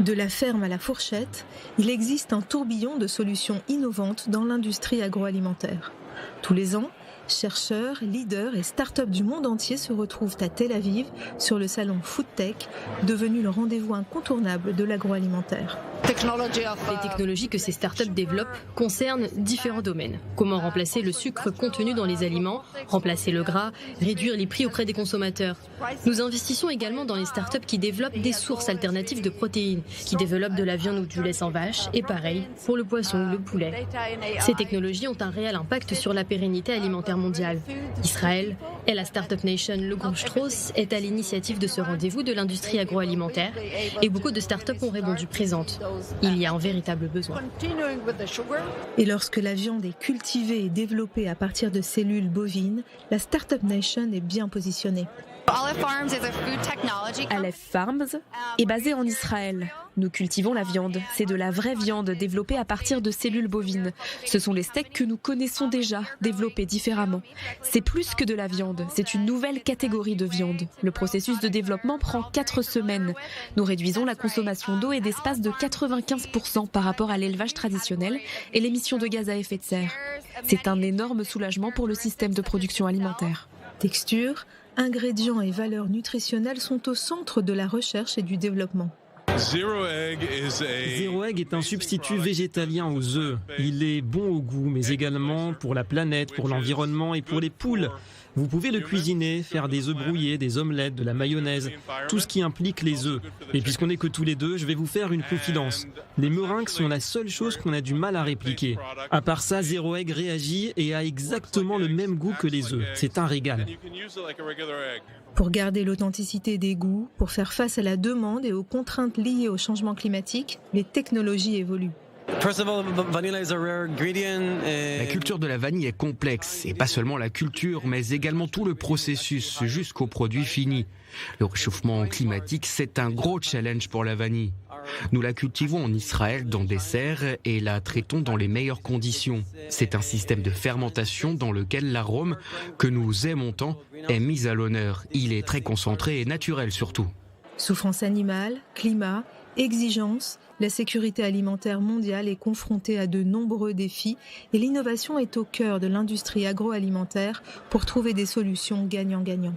De la ferme à la fourchette, il existe un tourbillon de solutions innovantes dans l'industrie agroalimentaire. Tous les ans, chercheurs, leaders et start-up du monde entier se retrouvent à Tel Aviv sur le salon FoodTech, devenu le rendez-vous incontournable de l'agroalimentaire. Les technologies que ces startups développent concernent différents domaines. Comment remplacer le sucre contenu dans les aliments, remplacer le gras, réduire les prix auprès des consommateurs. Nous investissons également dans les startups qui développent des sources alternatives de protéines, qui développent de la viande ou du lait sans vache, et pareil pour le poisson ou le poulet. Ces technologies ont un réel impact sur la pérennité alimentaire mondiale. Israël et la Startup Nation, le groupe Strauss, est à l'initiative de ce rendez-vous de l'industrie agroalimentaire et beaucoup de startups ont répondu présentes. Il y a un véritable besoin. Et lorsque la viande est cultivée et développée à partir de cellules bovines, la Startup Nation est bien positionnée. Aleph Farms est basé en Israël. Nous cultivons la viande. C'est de la vraie viande développée à partir de cellules bovines. Ce sont les steaks que nous connaissons déjà, développés différemment. C'est plus que de la viande, c'est une nouvelle catégorie de viande. Le processus de développement prend 4 semaines. Nous réduisons la consommation d'eau et d'espace de 95% par rapport à l'élevage traditionnel et l'émission de gaz à effet de serre. C'est un énorme soulagement pour le système de production alimentaire. Texture, ingrédients et valeurs nutritionnelles sont au centre de la recherche et du développement. Zero Egg est un substitut végétalien aux œufs. Il est bon au goût, mais également pour la planète, pour l'environnement et pour les poules. Vous pouvez le cuisiner, faire des œufs brouillés, des omelettes, de la mayonnaise, tout ce qui implique les œufs. Et puisqu'on n'est que tous les deux, je vais vous faire une confidence. Les meringues sont la seule chose qu'on a du mal à répliquer. À part ça, Zero Egg réagit et a exactement le même goût que les œufs. C'est un régal. Pour garder l'authenticité des goûts, pour faire face à la demande et aux contraintes liées au changement climatique, les technologies évoluent. La culture de la vanille est complexe, et pas seulement la culture, mais également tout le processus jusqu'au produit fini. Le réchauffement climatique, c'est un gros challenge pour la vanille. Nous la cultivons en Israël dans des serres et la traitons dans les meilleures conditions. C'est un système de fermentation dans lequel l'arôme, que nous aimons tant, est mis à l'honneur. Il est très concentré et naturel surtout. Souffrance animale, climat, exigence, la sécurité alimentaire mondiale est confrontée à de nombreux défis et l'innovation est au cœur de l'industrie agroalimentaire pour trouver des solutions gagnant-gagnant.